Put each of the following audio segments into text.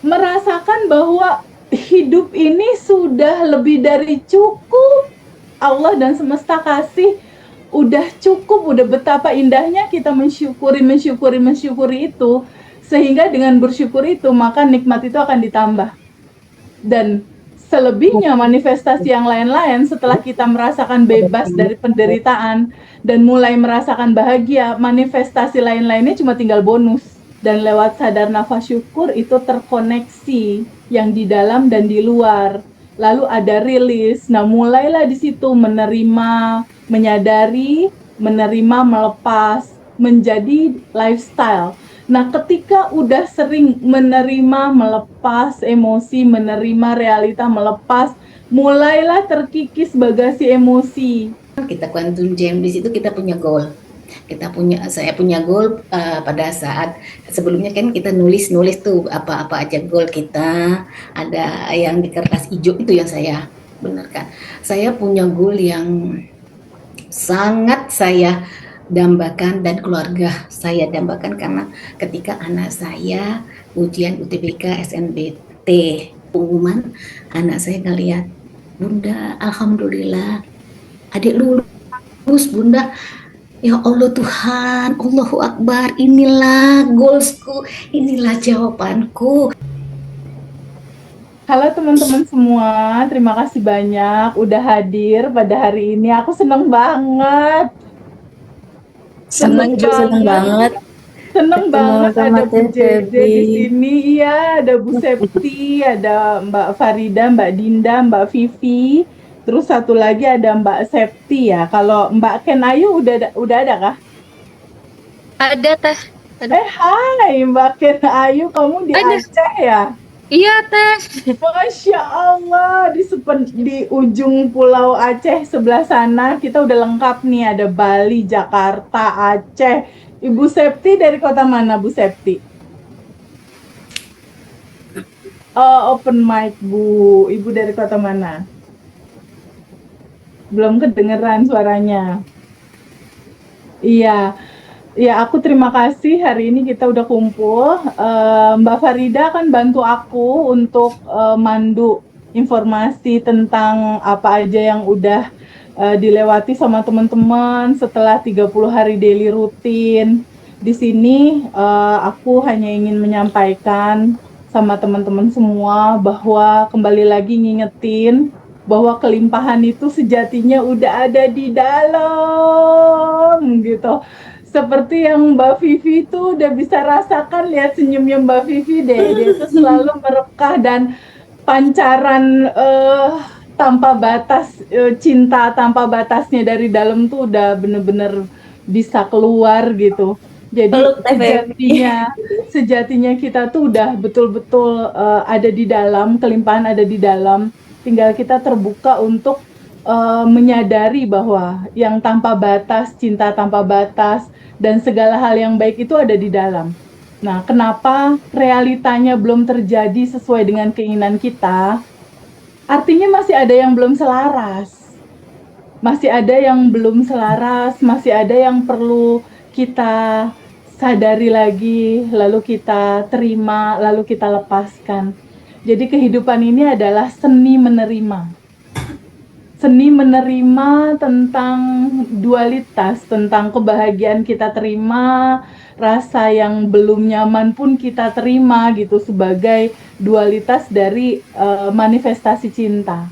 merasakan bahwa hidup ini sudah lebih dari cukup. Allah dan semesta kasih udah cukup, udah betapa indahnya kita mensyukuri itu, sehingga dengan bersyukur itu maka nikmat itu akan ditambah. Dan selebihnya manifestasi yang lain-lain setelah kita merasakan bebas dari penderitaan dan mulai merasakan bahagia, manifestasi lain-lainnya cuma tinggal bonus. Dan lewat sadar nafas syukur itu terkoneksi yang di dalam dan di luar. Lalu ada rilis. Nah, mulailah di situ menerima, menyadari, menerima, melepas, menjadi lifestyle. Nah, ketika udah sering menerima, melepas emosi, menerima realita, melepas, mulailah terkikis bagasi emosi. Kita Quantum Jam di situ kita punya goal. Saya punya goal pada saat sebelumnya kan kita nulis tuh apa aja goal kita, ada yang di kertas hijau itu yang saya benarkan. Saya punya goal yang sangat saya dambakan dan keluarga saya dambakan karena ketika anak saya ujian UTBK SNBT pengumuman, anak saya ngeliat, Bunda, alhamdulillah adik lulus Bunda. Ya Allah Tuhan, Allahu Akbar, inilah goalsku, inilah jawabanku. Halo teman-teman semua, terima kasih banyak udah hadir pada hari ini. Aku seneng banget. Seneng banget. Seneng banget sama ada Bu Teh Jede di Febi. sini. Iya, ada Bu Septi, ada Mbak Farida, Mbak Dinda, Mbak Vivi. Terus satu lagi ada Mbak Septi ya. Kalau Mbak Kenayu udah ada kah? Ada Teh. Hai Mbak Kenayu, kamu di Ada. Aceh ya? Iya Teh. Masya Allah, di ujung pulau Aceh sebelah sana kita udah lengkap nih, ada Bali, Jakarta, Aceh. Ibu Septi dari kota mana, Bu Septi? Oh, open mic, Bu. Ibu dari kota mana? Belum kedengeran suaranya. Iya. Ya, aku terima kasih hari ini kita udah kumpul. Mbak Farida akan bantu aku untuk mandu informasi tentang apa aja yang udah dilewati sama teman-teman setelah 30 hari daily rutin. Di sini aku hanya ingin menyampaikan sama teman-teman semua bahwa kembali lagi ngingetin bahwa kelimpahan itu sejatinya udah ada di dalam gitu. Seperti yang Mbak Vivi itu udah bisa rasakan, lihat senyumnya Mbak Vivi deh, dia itu selalu merekah dan pancaran tanpa batas, cinta tanpa batasnya dari dalam tuh udah bener-bener bisa keluar gitu. Jadi sejatinya kita tuh udah betul-betul ada di dalam, kelimpahan ada di dalam, tinggal kita terbuka untuk menyadari bahwa yang tanpa batas, cinta tanpa batas, dan segala hal yang baik itu ada di dalam. Nah, kenapa realitanya belum terjadi sesuai dengan keinginan kita? Artinya masih ada yang belum selaras. Masih ada yang belum selaras, masih ada yang perlu kita sadari lagi, lalu kita terima, lalu kita lepaskan. Jadi kehidupan ini adalah seni menerima. Seni menerima tentang dualitas, tentang kebahagiaan kita terima, rasa yang belum nyaman pun kita terima gitu sebagai dualitas dari manifestasi cinta.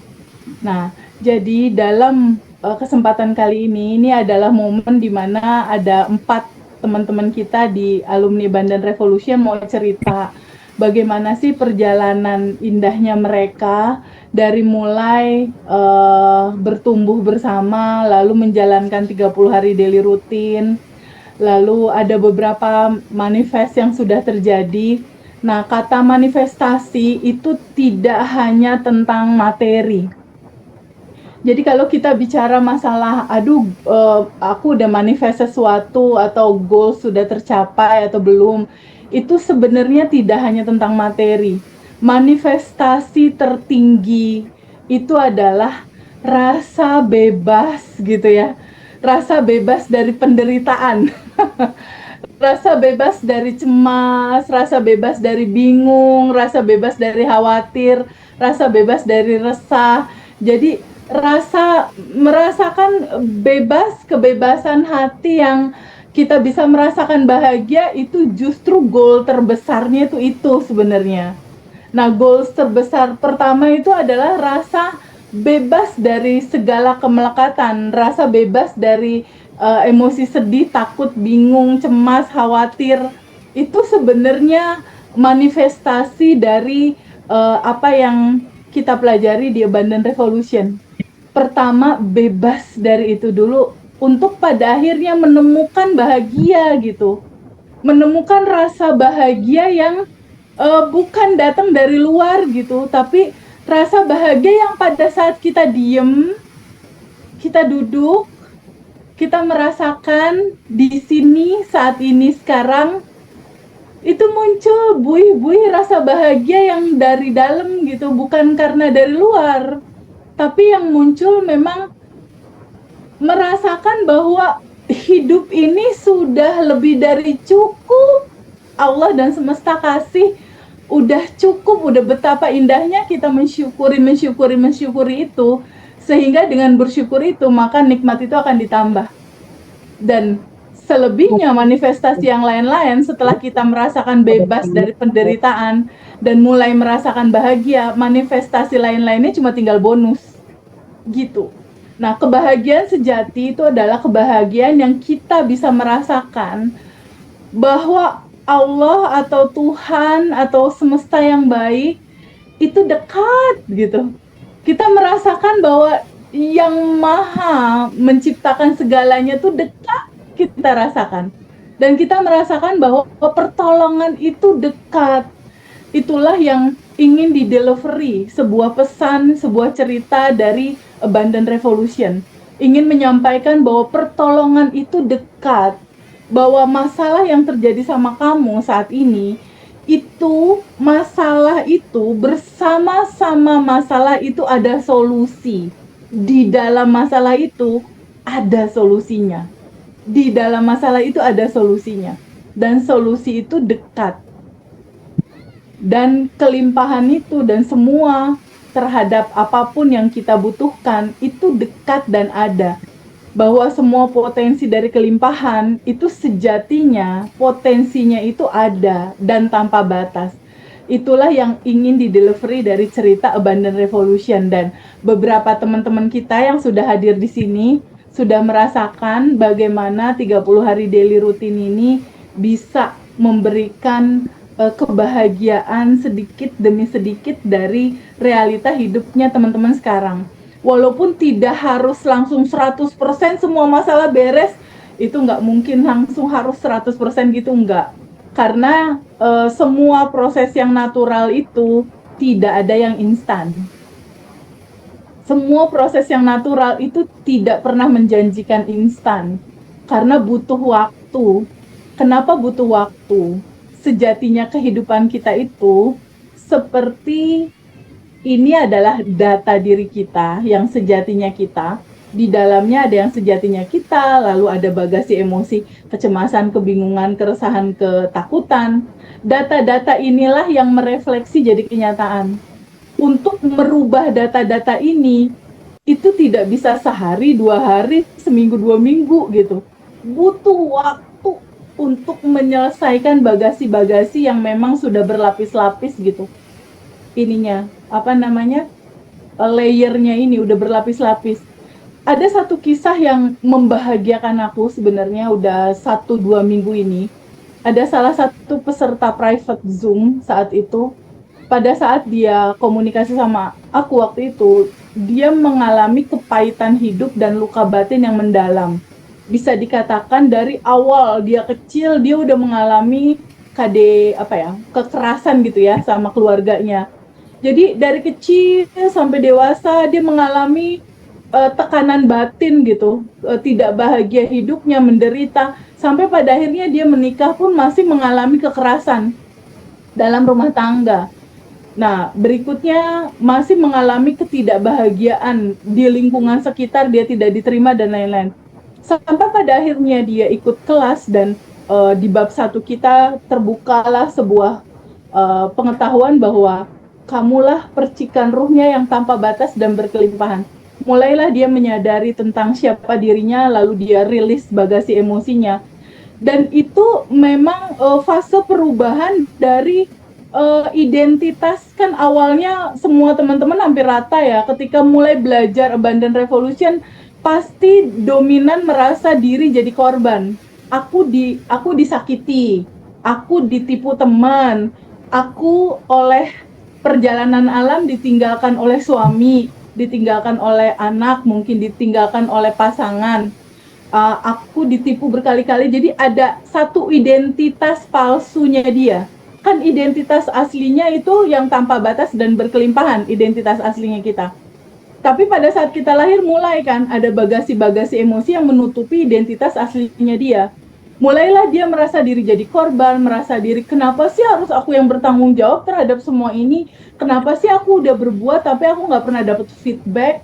Nah, jadi dalam kesempatan kali ini adalah momen di mana ada 4 teman-teman kita di alumni Bandan Revolution mau cerita bagaimana sih perjalanan indahnya mereka dari mulai bertumbuh bersama, lalu menjalankan 30 hari daily rutin, lalu ada beberapa manifest yang sudah terjadi. Nah, kata manifestasi itu tidak hanya tentang materi. Jadi kalau kita bicara masalah, aku udah manifest sesuatu atau goal sudah tercapai atau belum, itu sebenarnya tidak hanya tentang materi. Manifestasi tertinggi itu adalah rasa bebas gitu ya, rasa bebas dari penderitaan. rasa bebas dari cemas, rasa bebas dari bingung, rasa bebas dari khawatir, rasa bebas dari resah. Jadi merasakan bebas, kebebasan hati yang kita bisa merasakan bahagia itu justru goal terbesarnya itu sebenarnya. Nah, goals terbesar pertama itu adalah rasa bebas dari segala kemelekatan, rasa bebas dari emosi sedih, takut, bingung, cemas, khawatir. Itu sebenarnya manifestasi dari apa yang kita pelajari di Abundant Revolution. Pertama, bebas dari itu dulu untuk pada akhirnya menemukan bahagia gitu. Menemukan rasa bahagia yang bukan datang dari luar gitu, tapi rasa bahagia yang pada saat kita diem, kita duduk, kita merasakan di sini saat ini sekarang itu muncul buih-buih rasa bahagia yang dari dalam gitu, bukan karena dari luar, tapi yang muncul memang merasakan bahwa hidup ini sudah lebih dari cukup. Allah dan semesta kasih udah cukup, udah betapa indahnya kita mensyukuri itu, sehingga dengan bersyukur itu maka nikmat itu akan ditambah. Dan selebihnya manifestasi yang lain-lain setelah kita merasakan bebas dari penderitaan dan mulai merasakan bahagia, manifestasi lain-lainnya cuma tinggal bonus gitu. Nah, kebahagiaan sejati itu adalah kebahagiaan yang kita bisa merasakan bahwa Allah atau Tuhan atau semesta yang baik itu dekat gitu. Kita merasakan bahwa yang maha menciptakan segalanya itu dekat, kita rasakan. Dan kita merasakan bahwa pertolongan itu dekat. Itulah yang ingin di-delivery, sebuah pesan, sebuah cerita dari Abundant Revolution. Ingin menyampaikan bahwa pertolongan itu dekat, bahwa masalah yang terjadi sama kamu saat ini, itu masalah itu bersama-sama masalah itu ada solusi. Di dalam masalah itu ada solusinya. Di dalam masalah itu ada solusinya. Dan solusi itu dekat. Dan kelimpahan itu dan semua terhadap apapun yang kita butuhkan itu dekat dan ada. Bahwa semua potensi dari kelimpahan itu sejatinya potensinya itu ada dan tanpa batas. Itulah yang ingin di-delivery dari cerita Abundant Revolution, dan beberapa teman-teman kita yang sudah hadir di sini sudah merasakan bagaimana 30 hari daily routine ini bisa memberikan kebahagiaan sedikit demi sedikit dari realita hidupnya teman-teman sekarang. Walaupun tidak harus langsung 100% semua masalah beres, itu nggak mungkin langsung harus 100% gitu, nggak. Karena semua proses yang natural itu tidak ada yang instan. Semua proses yang natural itu tidak pernah menjanjikan instan. Karena butuh waktu. Kenapa butuh waktu? Sejatinya kehidupan kita itu seperti ini adalah data diri kita yang sejatinya kita. Di dalamnya ada yang sejatinya kita, lalu ada bagasi emosi, kecemasan, kebingungan, keresahan, ketakutan. Data-data inilah yang merefleksi jadi kenyataan. Untuk merubah data-data ini, itu tidak bisa sehari, 2 hari, seminggu, 2 minggu gitu. Butuh waktu untuk menyelesaikan bagasi-bagasi yang memang sudah berlapis-lapis gitu. Ininya, apa namanya, layernya ini udah berlapis-lapis. Ada satu kisah yang membahagiakan aku sebenarnya udah 1-2 minggu ini. Ada salah satu peserta private Zoom saat itu, pada saat dia komunikasi sama aku waktu itu, dia mengalami kepahitan hidup dan luka batin yang mendalam. Bisa dikatakan dari awal dia kecil, dia udah mengalami kekerasan gitu ya sama keluarganya. Jadi dari kecil sampai dewasa dia mengalami tekanan batin gitu, tidak bahagia hidupnya, menderita, sampai pada akhirnya dia menikah pun masih mengalami kekerasan dalam rumah tangga. Nah, berikutnya masih mengalami ketidakbahagiaan di lingkungan sekitar, dia tidak diterima dan lain-lain. Sampai pada akhirnya dia ikut kelas dan di bab 1 kita terbukalah sebuah pengetahuan bahwa kamulah percikan ruhnya yang tanpa batas dan berkelimpahan. Mulailah dia menyadari tentang siapa dirinya, lalu dia rilis bagasi emosinya. Dan itu memang fase perubahan dari identitas. Kan awalnya semua teman-teman hampir rata ya, ketika mulai belajar Abundant Revolution pasti dominan merasa diri jadi korban. Aku disakiti, aku ditipu teman, aku oleh perjalanan alam ditinggalkan oleh suami, ditinggalkan oleh anak, mungkin ditinggalkan oleh pasangan. Aku ditipu berkali-kali, jadi ada satu identitas palsunya dia. Kan identitas aslinya itu yang tanpa batas dan berkelimpahan, identitas aslinya kita. Tapi pada saat kita lahir mulai kan ada bagasi-bagasi emosi yang menutupi identitas aslinya dia. Mulailah dia merasa diri jadi korban, merasa diri kenapa sih harus aku yang bertanggung jawab terhadap semua ini? Kenapa sih aku udah berbuat tapi aku nggak pernah dapat feedback,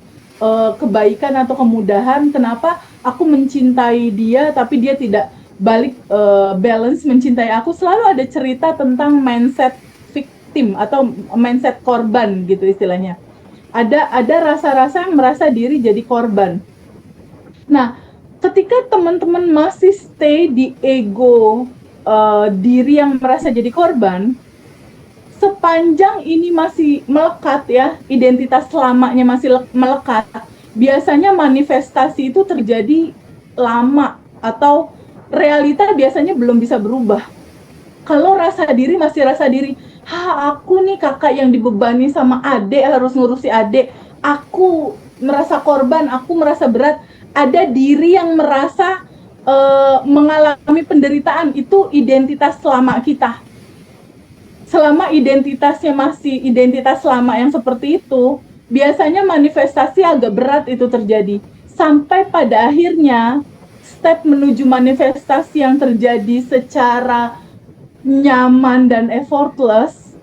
kebaikan atau kemudahan? Kenapa aku mencintai dia tapi dia tidak balik balance mencintai aku? Selalu ada cerita tentang mindset victim atau mindset korban gitu istilahnya. Ada rasa-rasa yang merasa diri jadi korban. Nah, ketika teman-teman masih stay di ego diri yang merasa jadi korban, sepanjang ini masih melekat ya, identitas lamanya masih melekat, biasanya manifestasi itu terjadi lama atau realita biasanya belum bisa berubah. Kalau rasa diri masih rasa diri, aku nih kakak yang dibebani sama adik, harus ngurusi adik, aku merasa korban, aku merasa berat. Ada diri yang merasa mengalami penderitaan, itu identitas lama kita. Selama identitasnya masih identitas lama yang seperti itu, biasanya manifestasi agak berat itu terjadi. Sampai pada akhirnya, step menuju manifestasi yang terjadi secara nyaman dan effortless,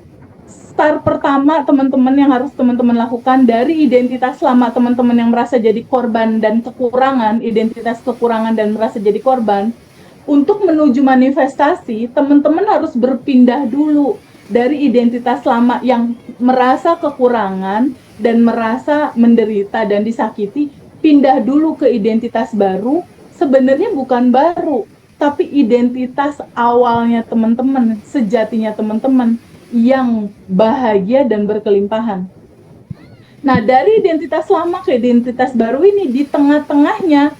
start pertama teman-teman yang harus teman-teman lakukan dari identitas lama teman-teman yang merasa jadi korban dan kekurangan, identitas kekurangan dan merasa jadi korban, untuk menuju manifestasi, teman-teman harus berpindah dulu dari identitas lama yang merasa kekurangan dan merasa menderita dan disakiti, pindah dulu ke identitas baru, sebenarnya bukan baru, tapi identitas awalnya teman-teman, sejatinya teman-teman yang bahagia dan berkelimpahan. Nah, dari identitas lama ke identitas baru ini, di tengah-tengahnya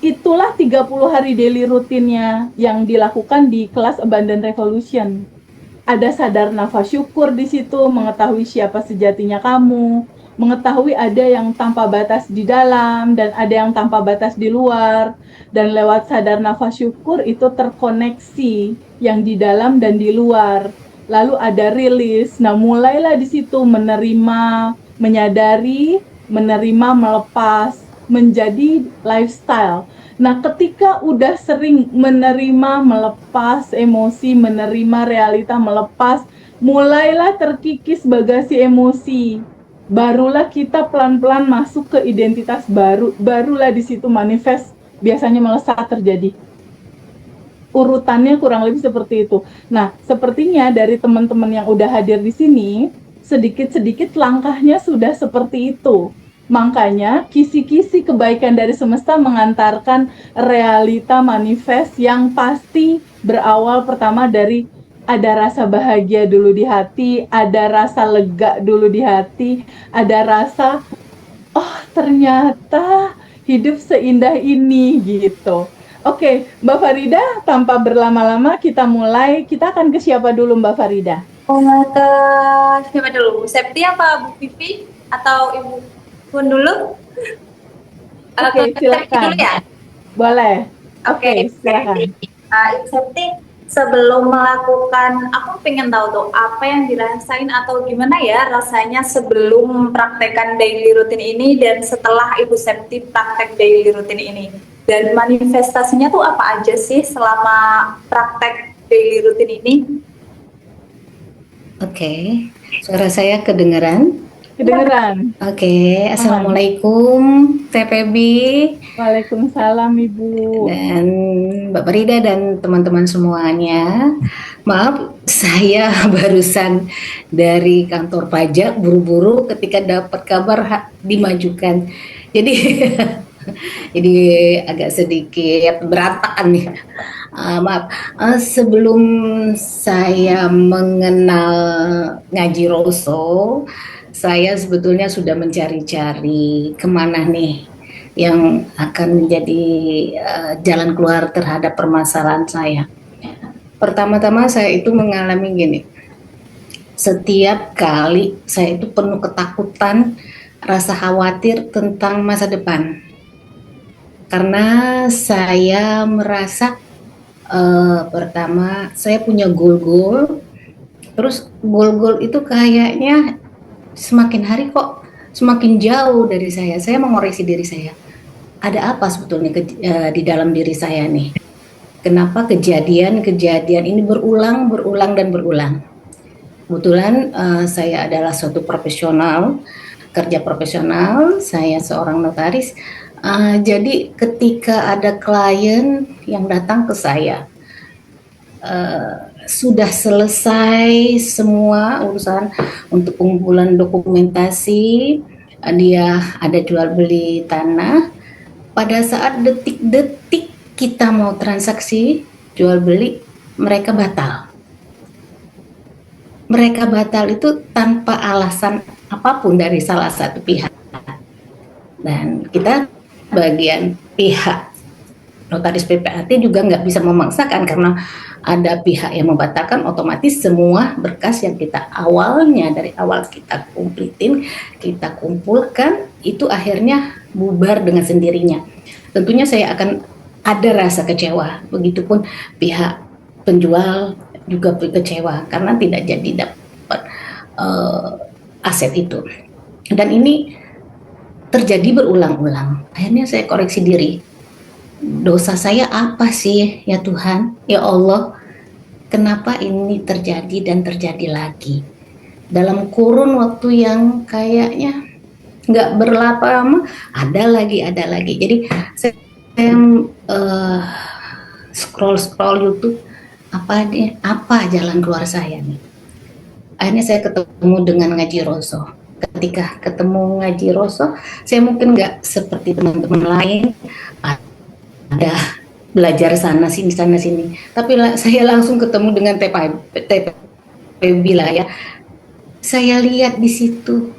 itulah 30 hari daily rutinnya yang dilakukan di kelas Abundant Revolution. Ada sadar nafas syukur di situ, mengetahui siapa sejatinya kamu, mengetahui ada yang tanpa batas di dalam dan ada yang tanpa batas di luar, dan lewat sadar nafas syukur itu terkoneksi yang di dalam dan di luar. Lalu ada rilis. Nah, mulailah di situ menerima, menyadari, menerima, melepas, menjadi lifestyle. Nah, ketika udah sering menerima, melepas emosi, menerima realita, melepas, mulailah terkikis bagasi emosi. Barulah kita pelan-pelan masuk ke identitas baru. Barulah di situ manifest biasanya melesat terjadi. Urutannya kurang lebih seperti itu. Nah, sepertinya dari teman-teman yang udah hadir di sini, sedikit-sedikit langkahnya sudah seperti itu. Makanya kisi-kisi kebaikan dari semesta mengantarkan realita manifest yang pasti berawal pertama dari ada rasa bahagia dulu di hati, ada rasa lega dulu di hati, ada rasa, oh ternyata hidup seindah ini gitu. Oke, Mbak Farida, tanpa berlama-lama kita mulai. Kita akan ke siapa dulu, Mbak Farida? Ke siapa dulu? Bu Septi apa Bu Vivi atau Ibu Pun dulu? Oke, silakan. Dulu ya? Boleh. Oke, silakan. Ibu Septi, sebelum melakukan, aku pengen tahu tuh apa yang dirasain atau gimana ya rasanya sebelum praktekkan daily rutin ini dan setelah Ibu Septi praktek daily rutin ini. Dan manifestasinya tuh apa aja sih selama praktek daily rutin ini? Oke, suara saya kedengaran? Kedengeran. Oke, Aman. Assalamualaikum Teh Febi Waalaikumsalam Ibu. dan Mbak Farida dan teman-teman semuanya. Maaf, saya barusan dari kantor pajak buru-buru ketika dapat kabar dimajukan. Jadi jadi agak sedikit berantakan nih. Maaf, sebelum saya mengenal ngaji Roso, saya sebetulnya sudah mencari-cari kemana nih yang akan menjadi jalan keluar terhadap permasalahan saya. Pertama-tama saya itu mengalami gini, setiap kali saya itu penuh ketakutan, rasa khawatir tentang masa depan. Karena saya merasa pertama saya punya goal-goal, terus goal-goal itu kayaknya semakin hari kok semakin jauh dari saya. Saya mengoreksi diri saya. Ada apa sebetulnya di dalam diri saya nih? Kenapa kejadian-kejadian ini berulang dan berulang? Kebetulan saya adalah suatu profesional, kerja profesional, saya seorang notaris. Jadi ketika ada klien yang datang ke saya, sudah selesai semua urusan untuk pengumpulan dokumentasi, dia ada jual beli tanah. Pada saat detik-detik kita mau transaksi jual beli, mereka batal. Mereka batal itu tanpa alasan apapun dari salah satu pihak. Dan kita bagian pihak notaris PPAT juga nggak bisa memaksakan, karena ada pihak yang membatalkan, otomatis semua berkas yang kita awalnya dari awal kita kumplitin, kita kumpulkan, itu akhirnya bubar dengan sendirinya. Tentunya saya akan ada rasa kecewa, begitupun pihak penjual juga kecewa karena tidak jadi dapat aset itu. Dan ini terjadi berulang-ulang. Akhirnya saya koreksi diri. Dosa saya apa sih ya Tuhan, ya Allah, kenapa ini terjadi dan terjadi lagi dalam kurun waktu yang kayaknya nggak berlama, ada lagi. Jadi saya scroll YouTube, apa jalan keluar saya nih. Akhirnya saya ketemu dengan ngaji Roso. Ketika ketemu ngaji Roso, saya mungkin nggak seperti teman-teman lain ada belajar sana sini, tapi saya langsung ketemu dengan TPB lah ya. Saya lihat di situ,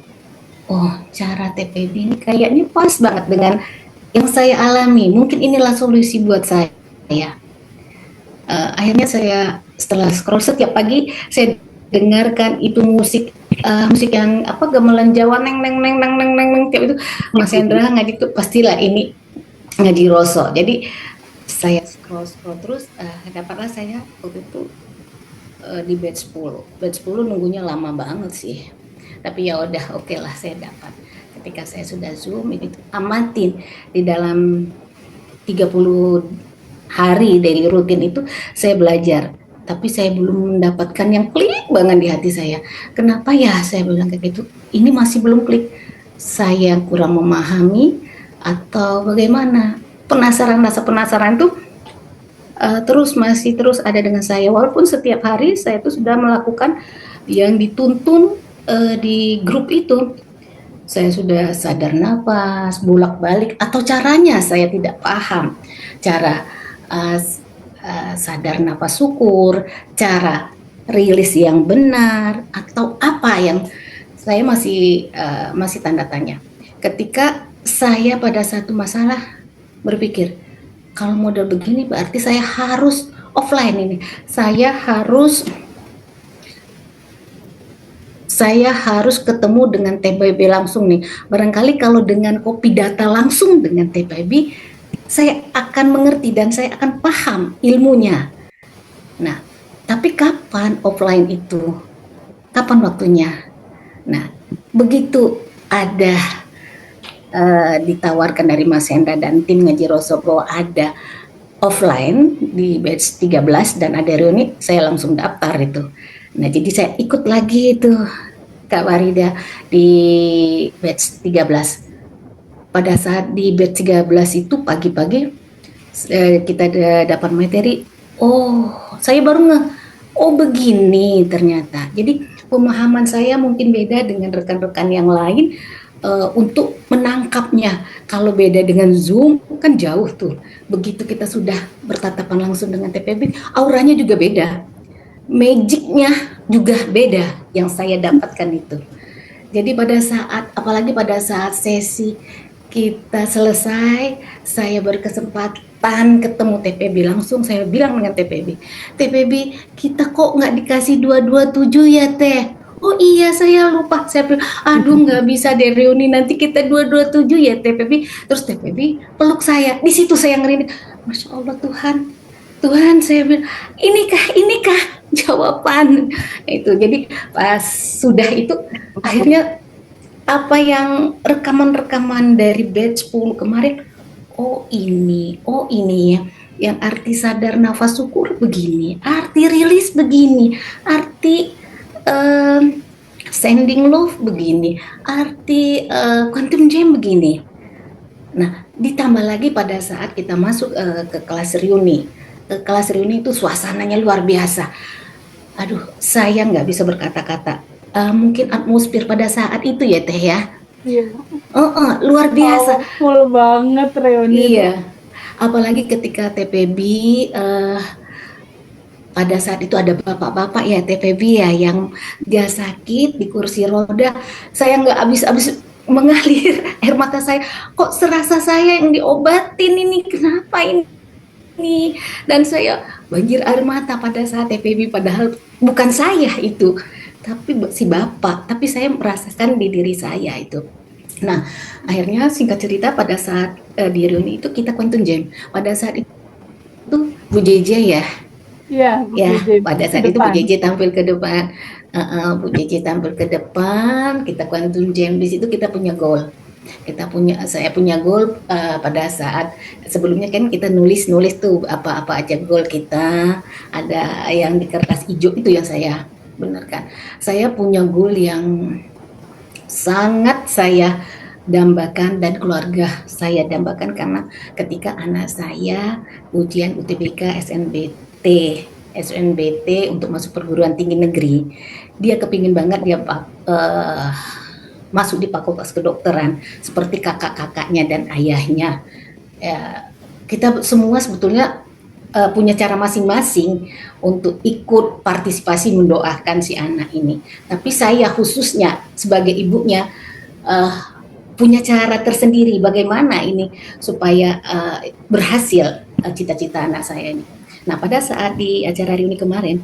oh cara TPB ini kayaknya pas banget dengan yang saya alami. Mungkin inilah solusi buat saya. Akhirnya saya setelah scroll, setiap pagi saya dengarkan itu musik yang apa, gamelan Jawa, neng tiap itu Mas Hendra ngaji itu pastilah ini ngaji Roso. Jadi saya scroll terus, dapatlah saya waktu itu di batch 10 nunggunya lama banget sih, tapi ya udah oke lah, saya dapat. Ketika saya sudah zoom itu amatin di dalam 30 hari daily rutin itu saya belajar, tapi saya belum mendapatkan yang klik banget di hati saya. Kenapa ya saya bilang kayak gitu, ini masih belum klik, saya kurang memahami atau bagaimana. Rasa penasaran tuh masih terus ada dengan saya, walaupun setiap hari saya tuh sudah melakukan yang dituntun di grup itu. Saya sudah sadar napas, bolak-balik, atau caranya saya tidak paham, cara sadar napas syukur, cara rilis yang benar, atau apa yang saya masih tanda tanya. Ketika saya pada satu masalah berpikir, kalau model begini berarti saya harus offline ini. Saya harus ketemu dengan TPB langsung nih. Barangkali kalau dengan copy data langsung dengan TPB, saya akan mengerti dan saya akan paham ilmunya. Nah, tapi kapan offline itu? Kapan waktunya? Nah, begitu ada ditawarkan dari Mas Hendra dan tim Ngaji Roso bahwa ada offline di batch 13 dan ada reuni, saya langsung daftar itu. Nah, jadi saya ikut lagi itu Kak Warida di batch 13. Pada saat di batch 13 itu pagi-pagi kita dapat materi, oh saya baru oh begini ternyata. Jadi pemahaman saya mungkin beda dengan rekan-rekan yang lain untuk menangkapnya. Kalau beda dengan Zoom kan jauh tuh. Begitu kita sudah bertatapan langsung dengan TPB, auranya juga beda. Magicnya juga beda yang saya dapatkan itu. Jadi pada saat, apalagi pada saat sesi kita selesai, saya berkesempatan ketemu TPB langsung. Saya bilang dengan TPB, kita kok nggak dikasih 227 ya Teh? Oh iya saya lupa. Saya bilang, aduh nggak bisa deh reuni, nanti kita 227 ya TPB. Terus TPB peluk saya. Di situ saya ngerinding, Masya Allah Tuhan, saya bilang, inikah jawaban itu. Jadi pas sudah itu akhirnya apa yang rekaman-rekaman dari batch 10 kemarin, oh ini ya, yang arti sadar nafas syukur begini, arti rilis begini, arti sending love begini, arti quantum jam begini. Nah, ditambah lagi pada saat kita masuk ke kelas reuni. Kelas reuni itu suasananya luar biasa. Aduh, saya nggak bisa berkata-kata. Mungkin atmosfer pada saat itu ya Teh ya. Iya. Luar biasa. Full banget reuni. Iya. Apalagi ketika TPB pada saat itu ada bapak-bapak ya TPB ya yang dia sakit di kursi roda. Saya nggak habis mengalir air mata saya. Kok serasa saya yang diobatin ini? Kenapa ini? Dan saya banjir air mata pada saat TPB, padahal bukan saya itu, tapi si bapak, tapi saya merasakan di diri saya itu. Nah, akhirnya singkat cerita pada saat di reuni itu kita quantum jam. Pada saat itu Bu JJ ya. Iya, pada saat itu Bu JJ tampil ke depan. Bu JJ tampil ke depan, kita quantum jam. Di situ kita punya goal. Saya punya goal pada saat sebelumnya kan kita nulis tuh apa aja goal kita, ada yang di kertas hijau itu yang saya benarkan. Saya punya goal yang sangat saya dambakan dan keluarga saya dambakan, karena ketika anak saya ujian UTBK SNBT untuk masuk perguruan tinggi negeri, dia kepingin banget dia masuk di fakultas kedokteran seperti kakak-kakaknya dan ayahnya. Kita semua sebetulnya punya cara masing-masing untuk ikut partisipasi mendoakan si anak ini. Tapi saya khususnya sebagai ibunya punya cara tersendiri bagaimana ini supaya berhasil cita-cita anak saya ini. Nah, pada saat di acara reuni kemarin,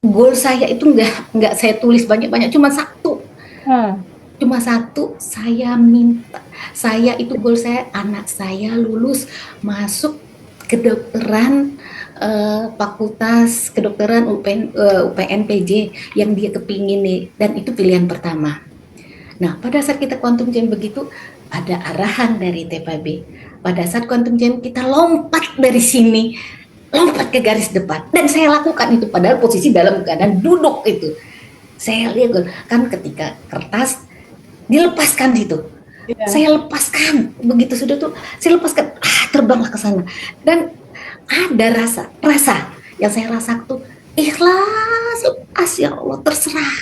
goal saya itu nggak saya tulis banyak-banyak, cuma satu. Cuma satu, saya minta, saya itu goal saya, anak saya lulus masuk kedokteran, fakultas kedokteran UPN-PJ yang dia kepingin nih, dan itu pilihan pertama. Nah, pada saat kita quantum jam begitu, ada arahan dari TPB. Pada saat quantum jam kita lompat dari sini, lompat ke garis depan, dan saya lakukan itu padahal posisi dalam keadaan duduk itu. Saya lihat kan ketika kertas dilepaskan situ, saya lepaskan, begitu sudah tuh saya lepaskan, terbanglah ke sana, dan ada rasa yang saya rasa tuh ikhlas, lepas ya Allah, terserah,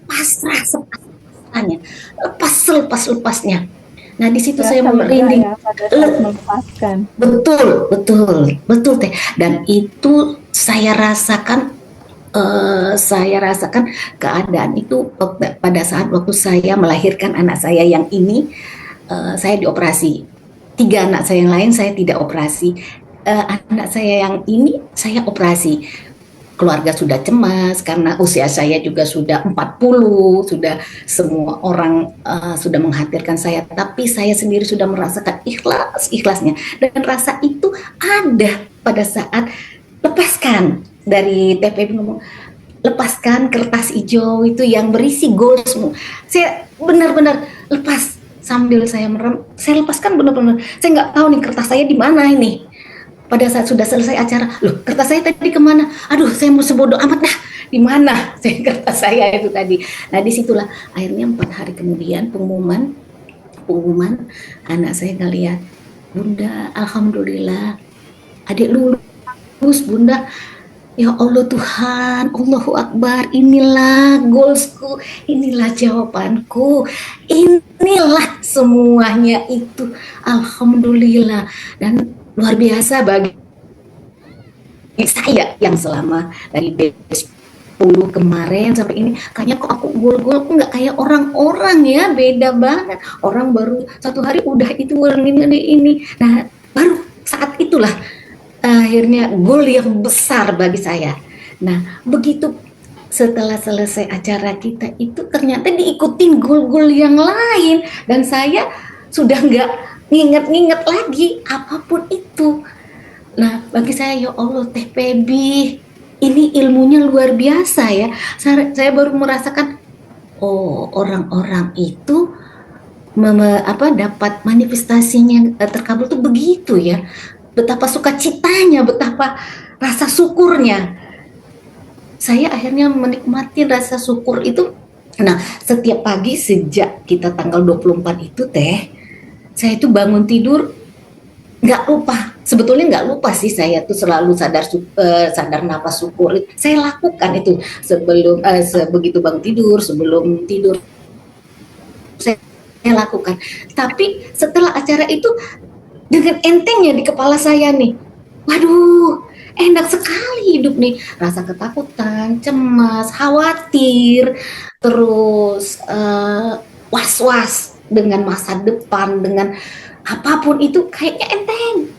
pasrah sepasrahnya, lepasnya. Nah di situ saya merinding, melepaskan. Betul Teh, dan itu saya rasakan keadaan itu pada saat waktu saya melahirkan anak saya yang ini. Saya dioperasi. 3 anak saya yang lain saya tidak operasi. Anak saya yang ini saya operasi. Keluarga sudah cemas karena usia saya juga sudah 40, sudah semua orang sudah mengkhawatirkan saya, tapi saya sendiri sudah merasakan ikhlasnya, dan rasa itu ada pada saat lepaskan. Dari TPB ngomong, lepaskan kertas hijau itu yang berisi goal semua. Saya benar-benar lepas sambil saya merem. Saya lepaskan benar-benar. Saya nggak tahu nih kertas saya di mana ini. Pada saat sudah selesai acara, loh kertas saya tadi kemana? Aduh, saya mau sebodoh amat dah. di mana? Kata saya itu tadi. Nah disitulah akhirnya 4 hari kemudian pengumuman anak saya ngeliat, Bunda, alhamdulillah adik lulus Bunda. Ya Allah Tuhan, Allahu Akbar, inilah goalsku, inilah jawabanku, inilah semuanya itu, alhamdulillah. Dan luar biasa bagi saya yang selama dari B10 kemarin sampai ini, kayaknya kok aku goal-goal nggak kayak orang-orang ya, beda banget. Orang baru 1 hari udah itu ini. Nah baru saat itulah akhirnya goal yang besar bagi saya. Nah, begitu setelah selesai acara kita itu ternyata diikutin goal-goal yang lain dan saya sudah nggak nginget-nginget lagi apapun itu. Nah, bagi saya ya Allah Teh Pebi, ini ilmunya luar biasa ya. Saya baru merasakan oh orang-orang itu dapat manifestasinya terkabul tuh begitu ya. Betapa sukacitanya, betapa rasa syukurnya. Saya akhirnya menikmati rasa syukur itu. Nah, setiap pagi sejak kita tanggal 24 itu Teh, saya itu bangun tidur nggak lupa. Sebetulnya nggak lupa sih, saya tuh selalu sadar nafas syukur. Saya lakukan itu sebelum begitu bangun tidur, sebelum tidur. Saya lakukan. Tapi setelah acara itu dengan entengnya di kepala saya nih, waduh, enak sekali hidup nih. Rasa ketakutan, cemas, khawatir, terus was-was dengan masa depan, dengan apapun itu kayaknya enteng.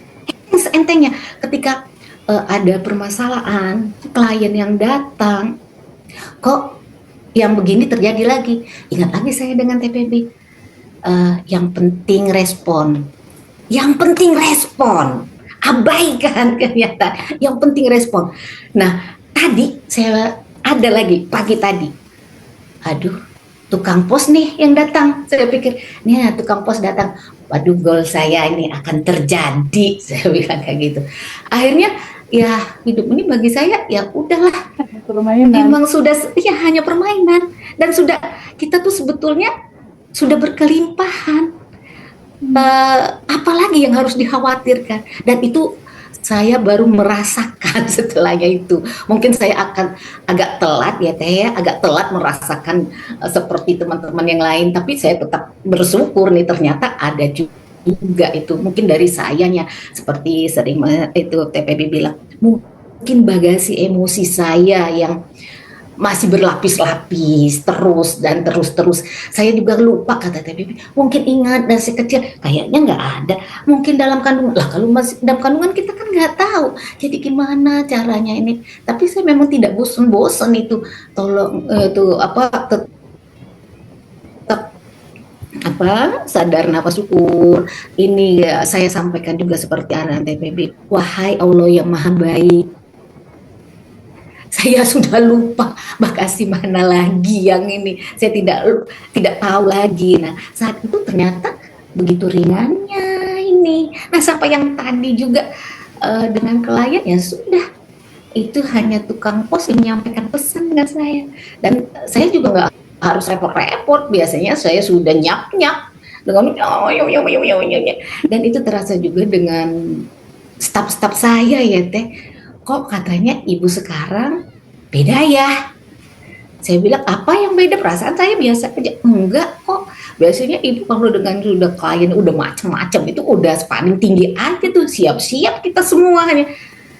Seentengnya ketika ada permasalahan, klien yang datang, kok yang begini terjadi lagi. Ingat lagi saya dengan TPB, yang penting respon. Yang penting respon, abaikan ternyata. Yang penting respon. Nah, tadi saya ada lagi pagi tadi. Aduh, tukang pos nih yang datang. Saya pikir, nih tukang pos datang. Waduh, goal saya ini akan terjadi. Saya bilang kayak gitu. Akhirnya ya hidup ini bagi saya ya udahlah. Permainan. Memang sudah ya hanya permainan dan sudah kita tuh sebetulnya sudah berkelimpahan. Apalagi yang harus dikhawatirkan, dan itu saya baru merasakan setelahnya itu. Mungkin saya akan agak telat ya Teh ya, agak telat merasakan seperti teman-teman yang lain, tapi saya tetap bersyukur nih ternyata ada juga itu. Mungkin dari sayanya seperti sering itu TPB bilang, mungkin bagasi emosi saya yang masih berlapis-lapis terus. Saya juga lupa kata TPB. Mungkin ingat dari si kecil, kayaknya nggak ada. Mungkin dalam kandungan. Lah kalau masih dalam kandungan kita kan nggak tahu. Jadi gimana caranya ini? Tapi saya memang tidak bosan-bosan itu. Tolong sadar nafas syukur. Ini ya, saya sampaikan juga seperti arahan TPB. Wahai Allah yang Maha Baik. Saya sudah lupa makasih mana lagi yang ini. Saya tidak tahu lagi. Nah, saat itu ternyata begitu ringannya ini. Nah, sampai yang tadi juga dengan klien ya sudah. Itu hanya tukang pos yang menyampaikan pesan ke saya. Dan saya juga nggak harus repot-repot. Biasanya saya sudah nyap-nyap dengan dan itu terasa juga dengan staf-staf saya ya Teh. Kok katanya ibu sekarang beda ya? Saya bilang apa yang beda, perasaan saya biasa aja. Enggak kok, biasanya ibu kalau dengan sudah klien udah macam-macam itu udah paling tinggi aja tuh, siap-siap kita semuanya.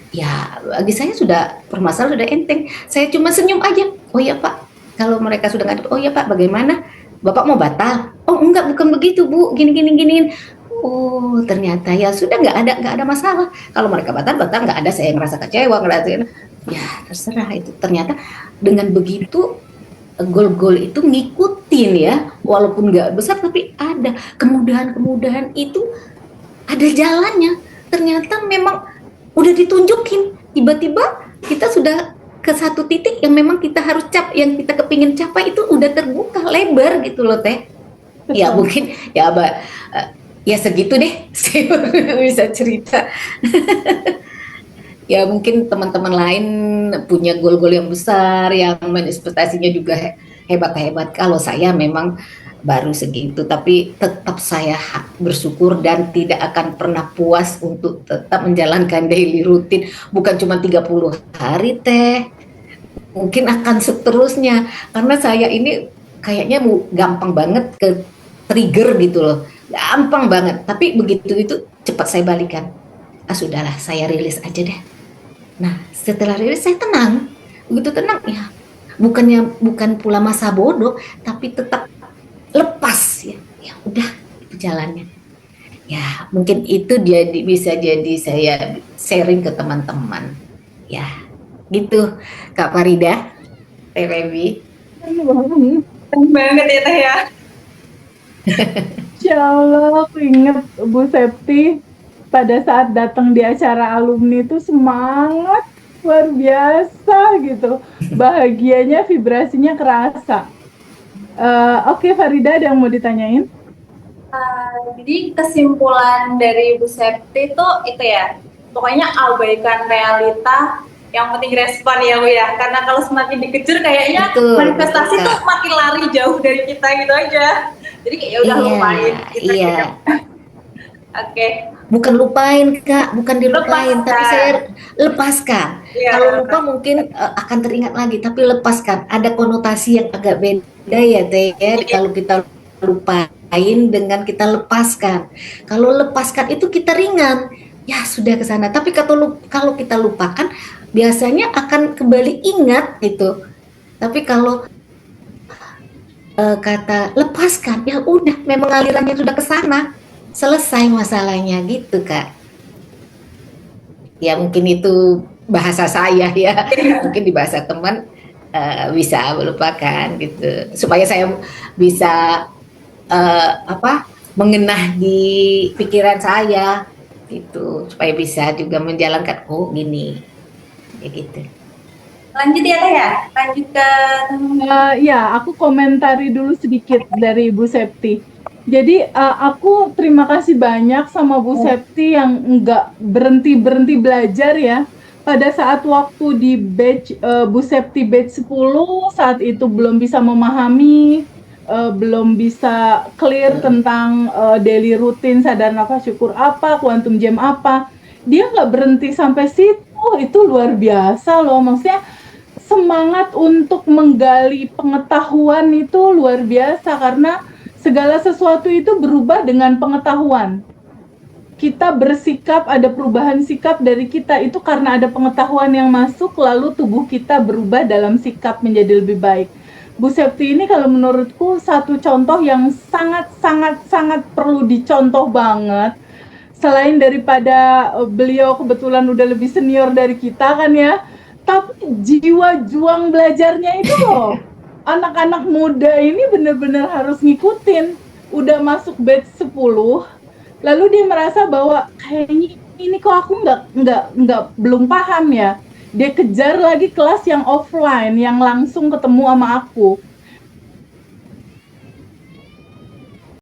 Ya bagi saya sudah permasalahan sudah enteng, saya cuma senyum aja. Oh iya Pak, kalau mereka sudah ngadep, oh iya Pak bagaimana? Bapak mau batal? Oh enggak, bukan begitu Bu, gini. Oh ternyata ya sudah nggak ada masalah. Kalau mereka batal nggak ada saya ngerasa kecewa, ya terserah itu. Ternyata dengan begitu goal itu ngikutin ya, walaupun nggak besar tapi ada kemudahan itu ada jalannya. Ternyata memang udah ditunjukin, tiba-tiba kita sudah ke satu titik yang memang kita harus yang kita kepingin capai itu udah terbuka lebar gitu loh Teh. Ya mungkin ya ya segitu deh saya bisa cerita. Ya mungkin teman-teman lain punya goal-goal yang besar, yang ekspektasinya juga hebat-hebat. Kalau saya memang baru segitu, tapi tetap saya bersyukur dan tidak akan pernah puas untuk tetap menjalankan daily rutin. Bukan cuma 30 hari teh, mungkin akan seterusnya. Karena saya ini kayaknya gampang banget ke trigger gitu loh. Gampang banget, tapi begitu itu cepat saya balikan. Ah sudahlah, saya rilis aja deh. Nah, setelah rilis saya tenang. Begitu tenang ya, bukan pula masa bodoh, tapi tetap lepas ya. Ya udah, itu jalannya. Ya, mungkin itu bisa jadi saya sharing ke teman-teman. Ya, gitu. Kak Farida, Teh Febi. Keren banget ya Teh ya. Insya Allah aku inget Bu Septi pada saat datang di acara alumni itu semangat luar biasa gitu, bahagianya, vibrasinya kerasa. Oke, Farida, ada yang mau ditanyain? Jadi kesimpulan dari Bu Septi itu ya, pokoknya abaikan realita, yang penting respon ya Bu ya. Karena kalau semakin dikejar kayaknya Betul, manifestasi betul, tuh Kak. makin lari jauh dari kita gitu aja. Jadi kayak ya udah Iya, lupain gitu. iya. Oke. Bukan lupain Kak, bukan dilupain, tapi Lepaskan. saya lepaskan. Iya, Kalau lupa mungkin akan teringat lagi, tapi lepaskan. Ada konotasi yang agak beda ya Teh ya, kalau kita lupain dengan kita lepaskan. Kalau lepaskan itu kita ringan, ya sudah ke sana. Tapi kalau kita lupakan, biasanya akan kembali ingat gitu. Tapi kalau kata lepaskan, ya udah, memang alirannya sudah ke sana. Selesai masalahnya gitu Kak. Ya mungkin itu bahasa saya ya, mungkin di bahasa teman bisa melupakan gitu, supaya saya bisa mengenah di pikiran saya gitu, supaya bisa juga menjalankan gini ya gitu. Lanjut ya Teh ya. Lanjut ke Ya, aku komentari dulu sedikit dari Bu Septi. Jadi aku terima kasih banyak sama Bu Septi yang nggak berhenti belajar ya. Pada saat waktu di batch Bu Septi batch 10, saat itu belum bisa memahami, belum bisa clear tentang daily routine, sadar nafas syukur apa, quantum jam apa. Dia nggak berhenti sampai situ, itu luar biasa loh. Maksudnya semangat untuk menggali pengetahuan itu luar biasa, karena segala sesuatu itu berubah dengan pengetahuan. Kita bersikap, ada perubahan sikap dari kita itu karena ada pengetahuan yang masuk, lalu tubuh kita berubah dalam sikap menjadi lebih baik. Bu Septi ini kalau menurutku satu contoh yang sangat perlu dicontoh banget. Selain daripada beliau kebetulan udah lebih senior dari kita kan ya, tapi jiwa juang belajarnya itu loh. Anak-anak muda ini benar-benar harus ngikutin. Udah masuk batch 10, lalu dia merasa bahwa kayaknya ini kok aku belum paham ya. Dia kejar lagi kelas yang offline, yang langsung ketemu sama aku.